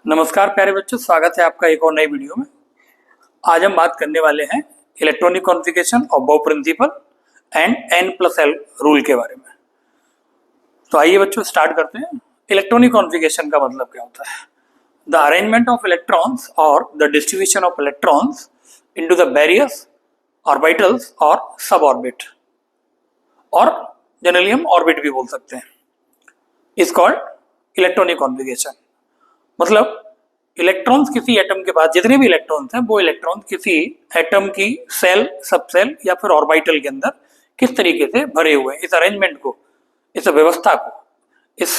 नमस्कार प्यारे बच्चों, स्वागत है आपका एक और नई वीडियो में। आज हम बात करने वाले हैं electronic configuration of aufbau principle and n+l rule के बारे में। तो आइए बच्चों स्टार्ट करते हैं। इलेक्ट्रॉनिक कॉन्फ़िगरेशन का मतलब क्या होता है? द अरेंजमेंट ऑफ इलेक्ट्रॉन्स और the distribution of electrons into the various orbitals और सब ऑर्बिट, और जनरली हम ऑर्बिट भी बोल सकते हैं, इज कॉल्ड इलेक्ट्रॉनिक कॉन्फ़िगरेशन। मतलब इलेक्ट्रॉन्स किसी एटम के पास, जितने भी इलेक्ट्रॉन्स हैं वो इलेक्ट्रॉन्स किसी एटम की सेल, सबसेल या फिर ऑर्बिटल के अंदर किस तरीके से भरे हुए हैं, इस अरेंजमेंट को, इस व्यवस्था को, इस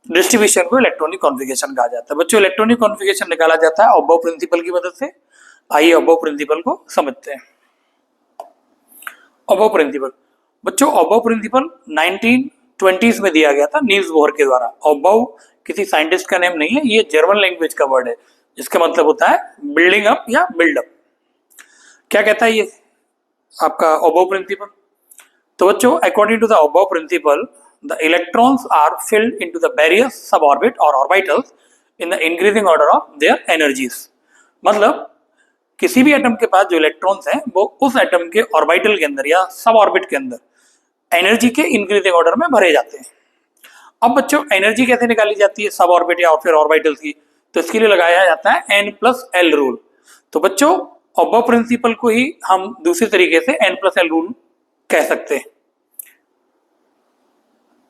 डिस्ट्रीब्यूशन को इलेक्ट्रॉनिक कॉन्फ़िगरेशन कहा जाता है। बच्चों, इलेक्ट्रॉनिक कॉन्फ़िगरेशन निकाला जाता है अबोव प्रिंसिपल की मदद से। आइए अबोव प्रिंसिपल को समझते हैं। अबोव प्रिंसिपल बच्चों, अबोव प्रिंसिपल 1920s में दिया गया था नील्स बोहर के द्वारा। अबोव किसी साइंटिस्ट का नेम नहीं है, ये जर्मन लैंग्वेज का वर्ड है जिसका मतलब होता है बिल्डिंग अप या बिल्ड अप। क्या कहता है ये आपका अबोव प्रिंसिपल? तो बच्चों, according to the Aufbau principle, the electrons are filled into the various sub orbit और orbitals in the increasing order of their energies. मतलब किसी भी एटम के पास जो इलेक्ट्रॉन्स हैं वो उस एटम के ऑर्बिटल के अंदर या सब ऑर्बिट के अंदर एनर्जी के इंक्रीजिंग ऑर्डर में भरे जाते हैं। अब बच्चों, एनर्जी कैसे निकाली जाती है सब ऑर्बिट या फिर ऑर्बिटल्स की? तो इसके लिए लगाया जाता है n+l रूल। तो बच्चों, अबोव प्रिंसिपल को ही हम दूसरी तरीके से n+l रूल कह सकते हैं।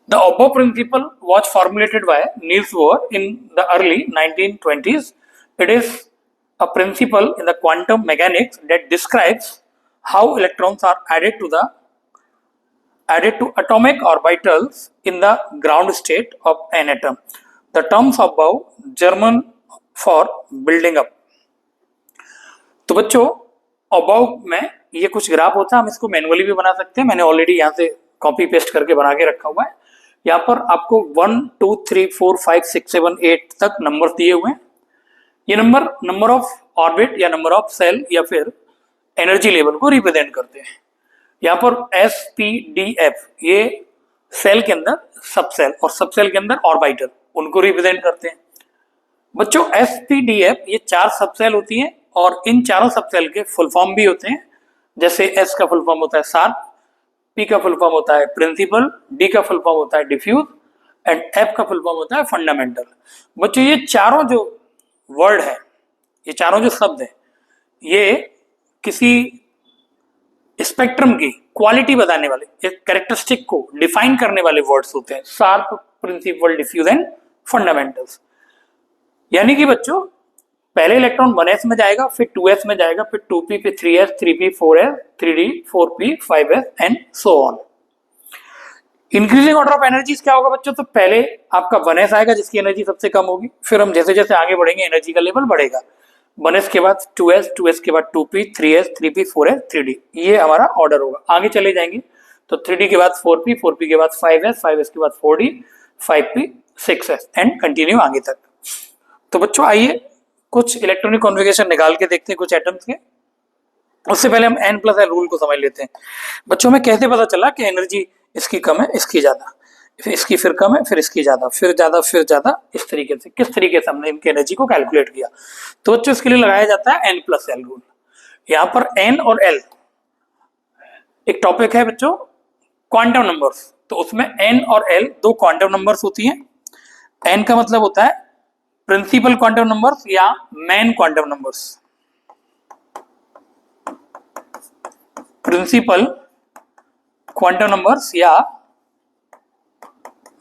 The Aufbau principle was formulated by Niels Bohr in the early 1920s. It is a principle in the quantum mechanics that describes how electrons are added to atomic orbitals in the ground state of an atom. The terms above German for building up. तो बच्चों, above में ये कुछ graph होता है, हम इसको manually भी बना सकते हैं। मैंने ऑलरेडी यहाँ से कॉपी पेस्ट करके बना के रखा हुआ है। यहाँ पर आपको 1 2 3 4 5 6 7 8 तक नंबर दिए हुए हैं। ये नंबर ऑफ ऑर्बिट या नंबर ऑफ सेल या फिर एनर्जी लेवल को रिप्रेजेंट करते हैं। यहाँ पर SPDF ये सेल के अंदर सबसेल और सबसेल के अंदर ऑर्बिटल, उनको रिप्रेजेंट करते हैं। बच्चों, SPDF ये 4 सबसेल होती हैं और इन चारों सबसेल के फुल फॉर्म भी होते हैं। जैसे S का फुल फॉर्म होता है शार्प, P का फुल फॉर्म होता है प्रिंसिपल, D का फुल फॉर्म होता है डिफ्यूज एंड F का फुल फॉर्म होता है फंडामेंटल। बच्चों, ये चारों जो वर्ड है, ये चारों जो शब्द है, ये किसी स्पेक्ट्रम की क्वालिटी बताने वाले, एक कैरेक्टरिस्टिक को डिफाइन करने वाले वर्ड्स होते हैं। Sharp, principal, diffuse and fundamentals. यानी कि बच्चों, पहले इलेक्ट्रॉन 1s में जाएगा, फिर 2s में जाएगा, फिर 2p, फिर 3s, 3p, 4s, 3d, 4p, 5s and so on. Increasing order of energies क्या होगा बच्चों? तो पहले आपका 1s आएगा जिसकी एनर्जी सबसे कम होगी, फिर हम जैसे जैसे आगे बढ़ेंगे एनर्जी का लेवल बढ़ेगा। 1s के बाद 2s, 2s के बाद 2p, 3s, 3p, 4s, 3d, ये हमारा ऑर्डर होगा। आगे चले जाएंगे तो 3d के बाद 4p, 4p के बाद 5s, 5s के बाद 4d, 5p, 6s and continue आगे तक। तो बच्चों, आइए कुछ इलेक्ट्रॉनिक कॉन्फ़िगरेशन निकाल के देखते हैं कुछ एटम्स के। उससे पहले हम n+l रूल को समझ लेते हैं। बच्चों, हमें कैसे पता चला कि एनर्जी इसकी कम है, इसकी ज्यादा, फिर इसकी फिर कम है, फिर इसकी ज्यादा, फिर ज्यादा, फिर ज्यादा, इस तरीके से किस तरीके से हमने इनकी एनर्जी को कैलकुलेट किया? तो बच्चों, इसके लिए लगाया जाता है n+l रूल। यहाँ पर n और l एक टॉपिक है बच्चों, क्वांटम नंबर्स। तो उसमें n और l दो क्वांटम नंबर्स होती हैं। n का मतलब होता है प्रिंसिपल क्वांटम नंबर्स या main quantum numbers. Principal quantum numbers या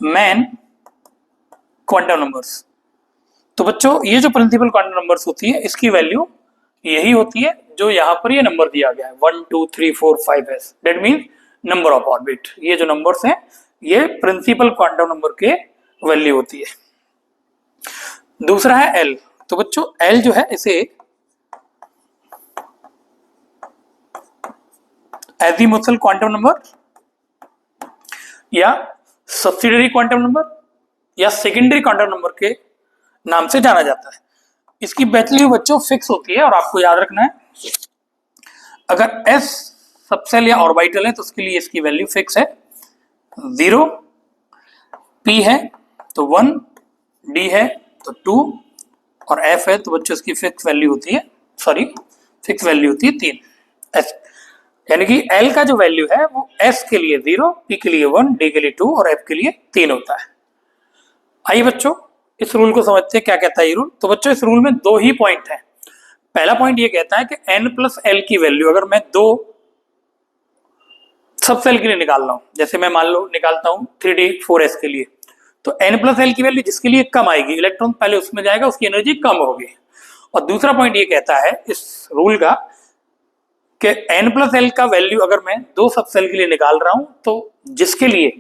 मेन क्वांटम नंबर्स। तो बच्चों, ये जो प्रिंसिपल क्वांटम नंबर्स होती है, इसकी वैल्यू यही होती है जो यहाँ पर ये नंबर दिया गया है 1 2 3 4 5s। That means number of orbit. ये जो नंबर्स हैं ये प्रिंसिपल क्वांटम नंबर के वैल्यू होती है। दूसरा है L। तो बच्चों, L जो है इसे एजीमुथल क्वांटम नंबर या सब्सिडियरी क्वांटम नंबर या सेकेंडरी क्वांटम नंबर के नाम से जाना जाता है। इसकी वैल्यू बच्चों फिक्स होती है और आपको याद रखना है, अगर S सबसेल या ऑर्बिटल है तो उसके लिए इसकी वैल्यू फिक्स है 0, P है तो 1, D है तो 2 और F है तो बच्चों इसकी फिक्स वैल्यू होती है, फिक्स वैल्यू होती है 3 S, यानी कि L का जो वैल्यू है वो S के लिए 0, P के लिए 1, D के लिए 2 और F के लिए 3 होता है। आइए बच्चों इस रूल को समझते हैं क्या कहता है ये रूल। तो बच्चों इस रूल में दो ही पॉइंट है। पहला पॉइंट ये कहता है कि n+L की वैल्यू अगर मैं दो सब सेल के लिए निकाल रहा हूं, जैसे मैं मान लो निकालता हूं 3D 4s के लिए, तो n+L की वैल्यू जिसके लिए कम आएगी, इलेक्ट्रॉन पहले उसमें जाएगा, उसकी एनर्जी कम होगी। और दूसरा पॉइंट ये कहता है इस रूल का कि n+L का वैल्यू अगर मैं दो सब सेल के लिए निकाल रहा हूं तो जिसके लिए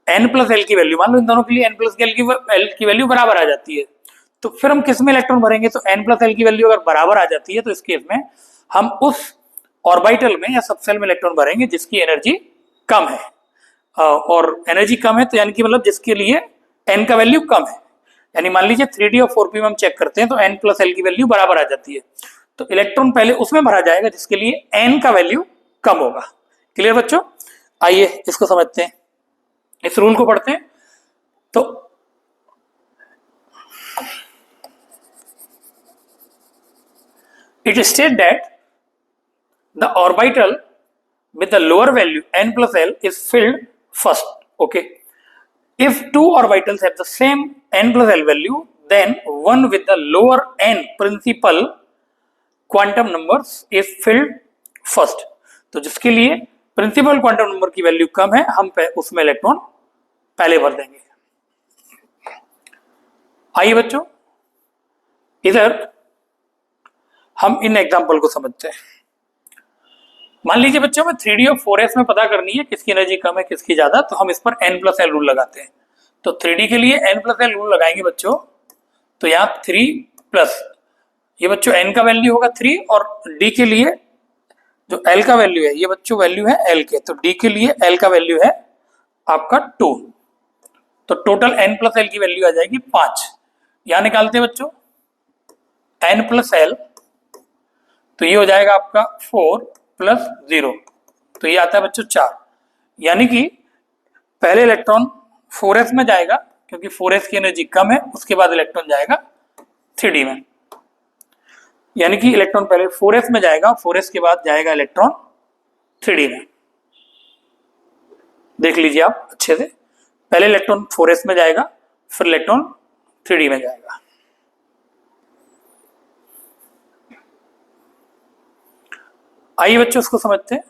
n+L की वैल्यू, मान लो इन दोनों के लिए n+L की वैल्यू बराबर आ जाती है, तो फिर हम किस में इलेक्ट्रॉन भरेंगे, तो n+L की वैल्यू अगर बराबर आ जाती है तो इस केस में हम उस ऑर्बिटल में या सबसेल में इलेक्ट्रॉन भरेंगे जिसकी एनर्जी कम है। और एनर्जी कम है तो यानी कि मतलब जिसके लिए n का वैल्यू कम है, यानी मान लीजिए 3D और 4p में हम चेक करते हैं तो n+L की वैल्यू बराबर आ जाती है, तो इलेक्ट्रॉन पहले उसमें भरा जाएगा जिसके लिए n का वैल्यू कम होगा। क्लियर बच्चों? आइए इसको समझते हैं, इस रूल को पढ़ते हैं। तो it states that the orbital with the lower value n+L is filled first. Okay, if two orbitals have the same n+L value, then one with the lower n principal quantum numbers is filled first. तो जिसके लिए principal quantum number की value कम है हम उसमें electron पहले भर देंगे। आइए बच्चों इधर हम इन एग्जांपल को समझते हैं। मान लीजिए बच्चों में 3D और 4s में पता करनी है किसकी एनर्जी कम है किसकी ज्यादा, तो हम इस पर n+L रूल लगाते हैं। तो 3D के लिए n+L रूल लगाएंगे बच्चों, तो यहाँ 3+, ये बच्चों n का वैल्यू होगा 3 और D के लिए जो L का वैल्यू है, ये बच्चों वैल्यू है L के, तो D के लिए L का वैल्यू है आपका 2, तो टोटल n+L की वैल्यू आ जाएगी 5। यहां निकालते हैं बच्चों n+L, तो ये हो जाएगा आपका 4 + 0, तो ये आता है बच्चों 4, यानी कि पहले इलेक्ट्रॉन 4s में जाएगा क्योंकि 4s की एनर्जी कम है, उसके बाद इलेक्ट्रॉन जाएगा 3D में, यानी कि इलेक्ट्रॉन पहले 4s में जाएगा, 4s के बाद जाएगा इलेक्ट्रॉन 3D में। देख लीजिए आप अच्छे से, पहले इलेक्ट्रॉन 4s में जाएगा फिर इलेक्ट्रॉन 3D में जाएगा। आइए बच्चों इसको समझते हैं।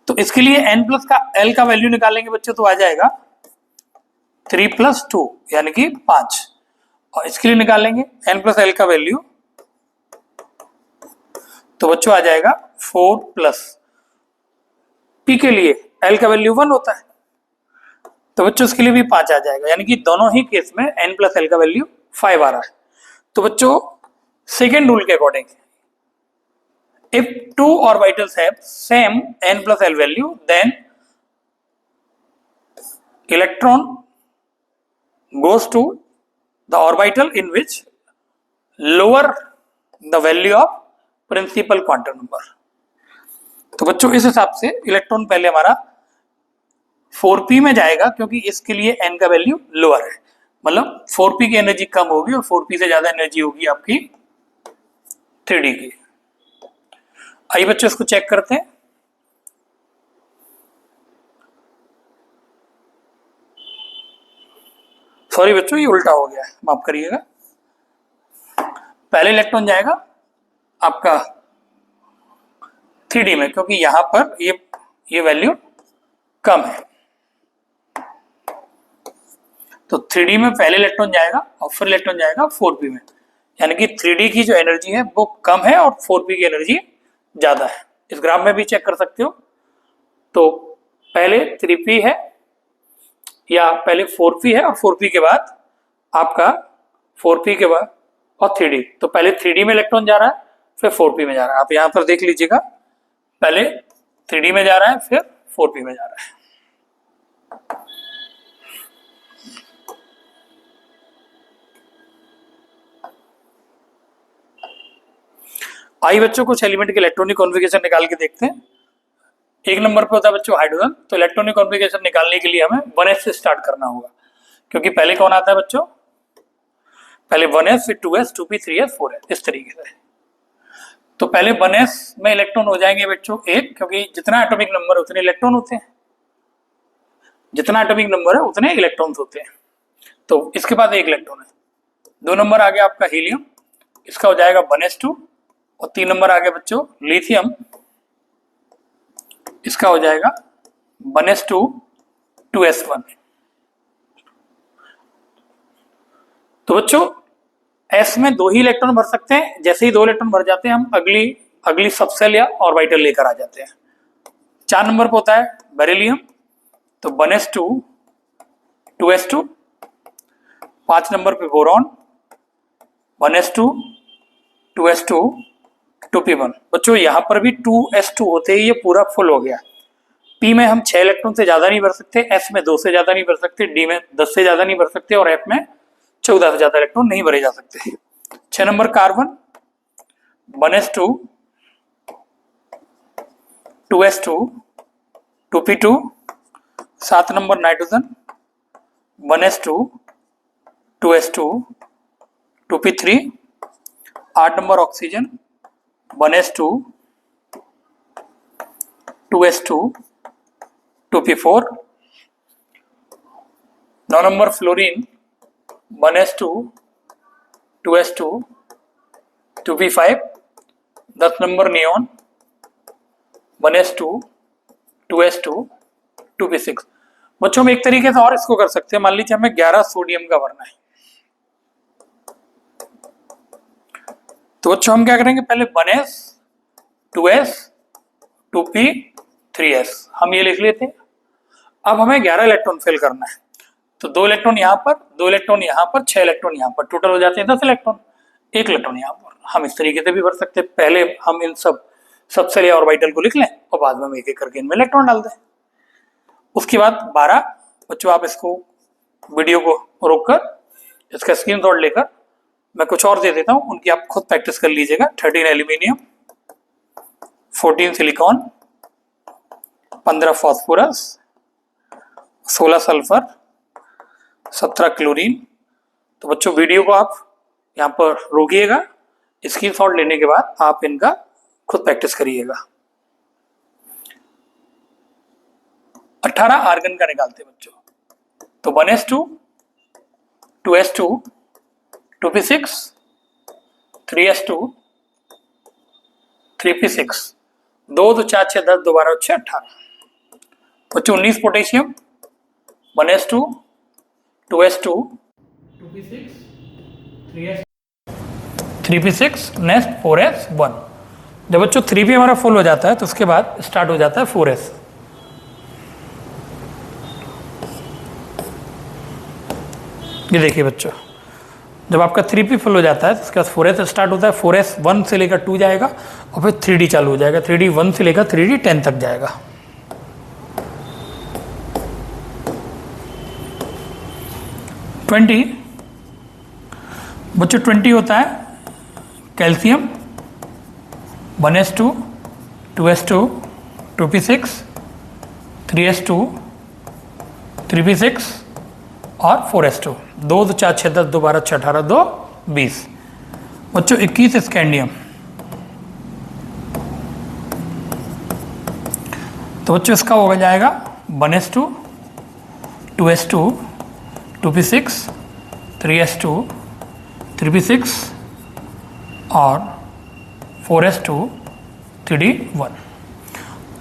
तो इसके लिए n+L का वैल्यू निकालेंगे बच्चों, तो आ जाएगा 3 + 2 यानी कि 5, और इसके लिए निकालेंगे n+L का वैल्यू, तो बच्चों आ जाएगा 4 + P के लिए L का वैल्यू 1 होता है, तो बच्चों इसके लिए भी 5 आ जाएगा, यानी कि दोनों ही केस में n+L का वैल्यू 5 आ रहा है। तो बच्चों सेकेंड रूल के according if two orbitals have same n+L value, then electron goes to the orbital in which lower the value of principal quantum number। तो बच्चों इस हिसाब से इलेक्ट्रॉन पहले हमारा 4p में जाएगा क्योंकि इसके लिए n का वैल्यू लोअर है, मतलब 4p की एनर्जी कम होगी और 4p से ज्यादा एनर्जी होगी आपकी 3D की। आइए बच्चों इसको चेक करते हैं। सॉरी बच्चों ये उल्टा हो गया है, माफ करिएगा। पहले इलेक्ट्रॉन जाएगा आपका 3D में क्योंकि यहां पर ये वैल्यू कम है, तो 3D में पहले इलेक्ट्रॉन जाएगा और फिर इलेक्ट्रॉन जाएगा 4p में, यानी कि 3D की जो एनर्जी है वो कम है और 4p की एनर्जी ज्यादा है। इस ग्राफ में भी चेक कर सकते हो, तो पहले 3p है या पहले 4p है और 4p के बाद आपका 4p के बाद और 3D, तो पहले 3D में इलेक्ट्रॉन जा रहा है फिर 4p में जा रहा है। आप यहां पर देख लीजिएगा, पहले 3D में जा रहा है फिर 4p में जा रहा है। आइए बच्चों कुछ एलिमेंट के इलेक्ट्रॉनिक कॉन्फ़िगरेशन निकाल के देखते हैं। 1 नंबर पे होता है बच्चों हाइड्रोजन। तो इलेक्ट्रॉनिक कॉन्फ़िगरेशन निकालने के लिए हमें 1s से स्टार्ट करना होगा, क्योंकि पहले कौन आता है बच्चों, पहले 1s फिर 2s 2p 3s 4s इस तरीके से। तो पहले 1s में इलेक्ट्रॉन हो जाएंगे बच्चों 1, क्योंकि जितना एटॉमिक नंबर उतने इलेक्ट्रॉन होते हैं, जितना एटॉमिक नंबर है उतने इलेक्ट्रॉन्स होते हैं। तो इसके बाद 1 इलेक्ट्रॉन है। 2 नंबर आ गया आपका हीलियम, इसका हो जाएगा 1s2। और 3 नंबर आ गया बच्चों लिथियम, इसका हो जाएगा 1s2 2s1। तो बच्चों s में 2 ही इलेक्ट्रॉन भर सकते हैं, जैसे ही 2 इलेक्ट्रॉन भर जाते हैं हम अगली सबसेल या ऑर्बिटल लेकर आ जाते हैं। 4 नंबर पर होता है बेरिलियम, तो 1s2 2s2। 5 नंबर पे बोरॉन 1s2 2s2 2p1। बच्चों यहाँ पर भी 2s2 होते ही ये पूरा फुल हो गया। p में हम 6 इलेक्ट्रॉन से ज्यादा नहीं भर सकते, s में 2 से ज्यादा नहीं भर सकते, d में 10 से ज्यादा नहीं भर सकते और f में 14 से ज्यादा इलेक्ट्रॉन नहीं भरे जा सकते। 6 number carbon 1s2 2s2 2p2। 7 number nitrogen 1s2 2s2 2p3। 8 number oxygen 1s2 2s2 2p4। 9 number fluorine 1s2 2s2 2p5। 10 number neon 1s2 2s2 2p6। बच्चों हम एक तरीके से और इसको कर सकते हैं, मान लीजिए हमें 11 सोडियम का भरना है, तो बच्चों हम क्या करेंगे, पहले 1s 2s 2p 3s हम ये लिख लेते हैं। अब हमें 11 इलेक्ट्रॉन फिल करना है, तो 2 इलेक्ट्रॉन यहाँ पर, 2 इलेक्ट्रॉन यहाँ पर, 6 इलेक्ट्रॉन यहाँ पर, टोटल हो जाते हैं 10 इलेक्ट्रॉन। 1 इलेक्ट्रॉन यहाँ पर। हम इस तरीके से भी भर सकते हैं, पहले हम इन सबसेल या ऑर्बिटल को लिख लें और बाद में हम एक एक करके इनमें इलेक्ट्रॉन डाल दें। उसके बाद 12 बच्चों आप इसको वीडियो को रोककर इसका स्क्रीनशॉट लेकर मैं कुछ और दे देता हूं, उनकी आप खुद प्रैक्टिस कर लीजिएगा। 13 aluminium, 14 silicon, 15 phosphorus, 16 sulphur, 17 chlorine. तो बच्चों वीडियो को आप यहाँ पर रोकिएगा, स्क्रीनशॉट लेने के बाद आप इनका खुद प्रैक्टिस करिएगा। 18 आर्गन का निकालते बच्चों, तो 1s2 2s2 2p6 3s2 3p6। 2 2 4 6 10 2 12 6 18। बच्चों 19 potassium 1s2 2s2 2p6 3p6 next 4s1। जब बच्चों 3p हमारा फुल हो जाता है तो उसके बाद स्टार्ट हो जाता है 4s। ये देखिए बच्चों, जब आपका 3p फुल हो जाता है तो उसके बाद 4s स्टार्ट होता है। 4s 1 से लेकर 2 जाएगा और फिर 3d चालू हो जाएगा। 3d 1 से लेकर 3d 10 तक जाएगा। बच्चों 20 होता है calcium 1s2 2s2 2p6 3s2 3p6 और 4s2। 2 2 4 6 10 2 12 6 18 2 20। बच्चों 21 स्कैंडियम। तो बच्चों इसका हो जाएगा 1s2 2s2 2p6 3s2 3p6 और 4s2 3d1।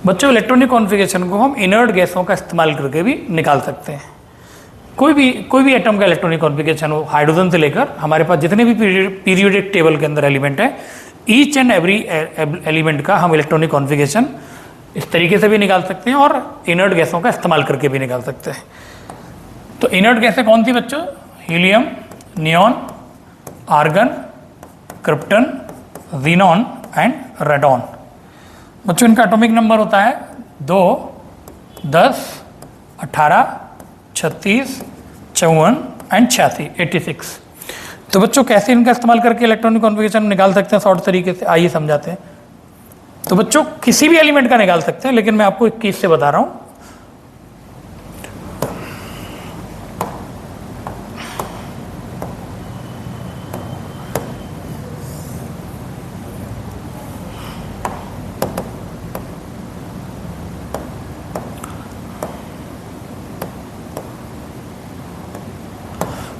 बच्चों इलेक्ट्रॉनिक कॉन्फ़िगरेशन को हम इनर्ट गैसों का इस्तेमाल करके भी निकाल सकते हैं। कोई भी एटम का इलेक्ट्रॉनिक कॉन्फ़िगरेशन हो, हाइड्रोजन से लेकर हमारे पास जितने भी पीरियोडिक टेबल के अंदर एलिमेंट है, ईच एंड एवरी एलिमेंट का हम इलेक्ट्रॉनिक कॉन्फ़िगरेशन इस तरीके से भी निकाल सकते हैं और इनर्ट गैसों का इस्तेमाल करके भी निकाल सकते हैं। तो इनर्ट गैसें कौन सी बच्चों? Helium, neon, argon, krypton, xenon and radon. बच्चों इनका एटॉमिक नंबर होता है 2 10 18 36 54 एंड 86 86। तो बच्चों कैसे इनका इस्तेमाल करके इलेक्ट्रॉनिक कॉन्फ़िगरेशन निकाल सकते हैं शॉर्ट तरीके से, आइए समझाते हैं। तो बच्चों किसी भी एलिमेंट का निकाल सकते हैं, लेकिन मैं आपको 21 से बता रहा हूं।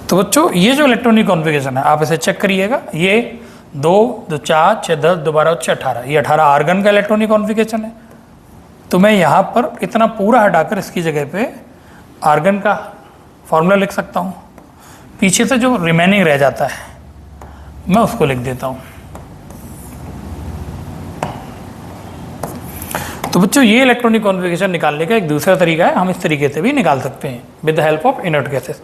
तो बच्चों ये जो इलेक्ट्रॉनिक कॉन्फ़िगरेशन है आप इसे चेक करिएगा। ये 2 2 4 6 10 दोबारा 6 18, ये 18 आर्गन का इलेक्ट्रॉनिक कॉन्फ़िगरेशन है। तो मैं यहाँ पर इतना पूरा हटाकर इसकी जगह पे आर्गन का फॉर्मूला लिख सकता हूँ। पीछे से जो रिमेनिंग रह जाता है मैं उसको लिख देता हूँ। तो बच्चों ये इलेक्ट्रॉनिक कॉन्फ़िगरेशन निकालने का एक दूसरा तरीका है, हम इस तरीके से भी निकाल सकते हैं with the help of inert gases.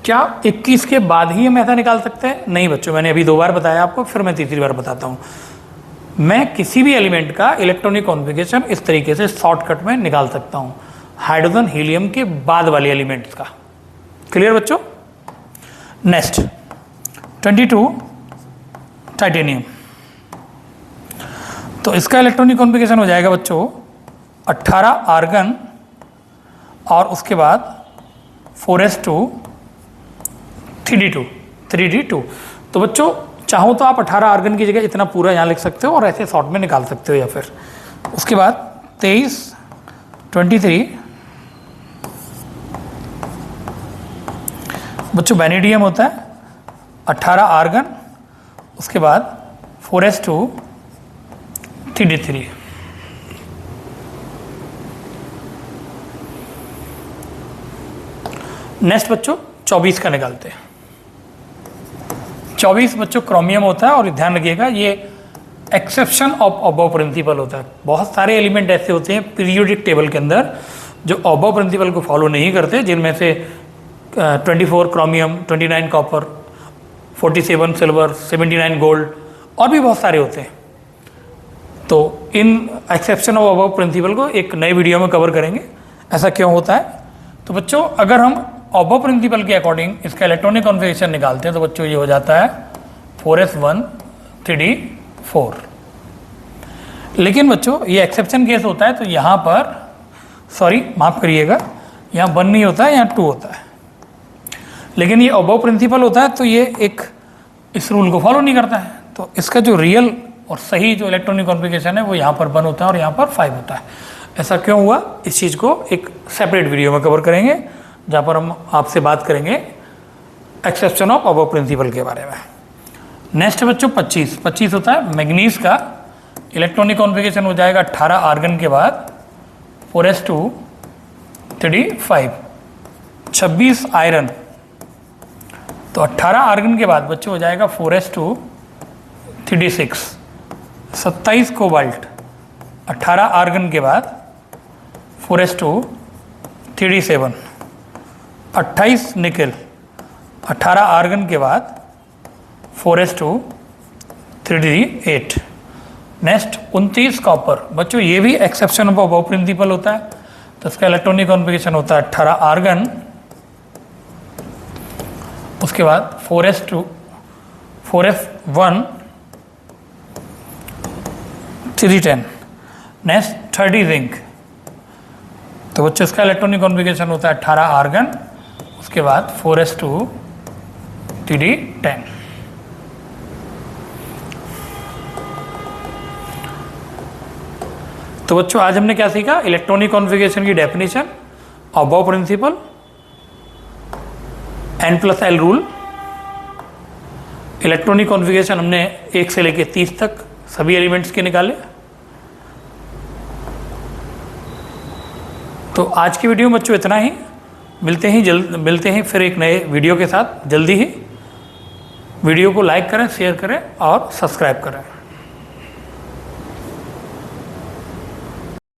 क्या 21 के बाद ही हम ऐसा निकाल सकते हैं? नहीं बच्चों, मैंने अभी 2 बार बताया आपको, फिर मैं तीसरी बार बताता हूँ। मैं किसी भी एलिमेंट का इलेक्ट्रॉनिक कॉन्फ़िगरेशन इस तरीके से शॉर्टकट में निकाल सकता हूँ, हाइड्रोजन हीलियम के बाद वाले एलिमेंट्स का। क्लियर बच्चों? Next 22 titanium. तो इसका इलेक्ट्रॉनिक कॉन्फ़िगरेशन हो जाएगा बच्चों 18 आर्गन और उसके बाद 4s2 3d2। तो बच्चों चाहो तो आप 18 आर्गन की जगह इतना पूरा यहाँ लिख सकते हो और ऐसे शॉर्ट में निकाल सकते हो, या फिर उसके बाद 23 23 बच्चों वेनेडियम होता है 18 आर्गन, उसके बाद 4s2 3d3। नेक्स्ट बच्चों 24 का निकालते हैं। 24 बच्चों क्रोमियम होता है, और ध्यान रखिएगा ये एक्सेप्शन ऑफ अबव प्रिंसिपल होता है। बहुत सारे एलिमेंट ऐसे होते हैं पीरियोडिक टेबल के अंदर जो अबव प्रिंसिपल को फॉलो नहीं करते, जिनमें से 24 क्रोमियम, 29 कॉपर, 47 सिल्वर, 79 गोल्ड और भी बहुत सारे होते हैं। तो इन एक्सेप्शन ऑफ अबव प्रिंसिपल को एक नए वीडियो में कवर करेंगे, ऐसा क्यों होता है। तो बच्चों अगर हम अबव प्रिंसिपल के अकॉर्डिंग इसका इलेक्ट्रॉनिक कॉन्फ़िगरेशन निकालते हैं तो बच्चों ये हो जाता है 4s1 3d4। लेकिन बच्चों ये एक्सेप्शन केस होता है, तो यहाँ पर सॉरी माफ़ करिएगा, यहाँ 1 नहीं होता है, यहाँ 2 होता है। लेकिन ये अबव प्रिंसिपल होता है तो ये एक इस रूल को फॉलो नहीं करता है। तो इसका जो रियल और सही जो इलेक्ट्रॉनिक कॉन्फ़िगरेशन है वो यहाँ पर 1 होता है और यहाँ पर 5 होता है। ऐसा क्यों हुआ, इस चीज़ को एक सेपरेट वीडियो में कवर करेंगे, जहाँ पर हम आपसे बात करेंगे एक्सेप्शन ऑफ अबव प्रिंसिपल के बारे में। नेक्स्ट बच्चों 25 होता है मैग्नीज का इलेक्ट्रॉनिक कॉन्फ़िगरेशन हो जाएगा 18 आर्गन के बाद 4s2 3d5। 26 आयरन, तो 18 आर्गन के बाद बच्चों हो जाएगा 4s2 3d6। 27 कोबाल्ट, 18 आर्गन के बाद 4s2 3d7। 28 निकल, 18 आर्गन के बाद 4s2 3d8। नेक्स्ट 29 कॉपर, बच्चों ये भी एक्सेप्शन ऑफ अबव प्रिंसिपल होता है, तो इसका इलेक्ट्रॉनिक कॉन्फ़िगरेशन होता है 18 आर्गन, उसके बाद 4s1 3d10। नेक्स्ट 30 जिंक, तो बच्चों इसका इलेक्ट्रॉनिक कॉन्फ़िगरेशन होता है 18 आर्गन, उसके बाद 4s2 3d10। तो बच्चों आज हमने क्या सीखा, इलेक्ट्रॉनिक कॉन्फ़िगरेशन की definition, Aufbau principle, n+l rule. Electronic configuration हमने 1 से लेकर 30 तक सभी एलिमेंट्स के निकाले। तो आज की वीडियो में बच्चों इतना ही, मिलते हैं फिर एक नए वीडियो के साथ जल्दी ही। वीडियो को लाइक करें, शेयर करें और सब्सक्राइब करें।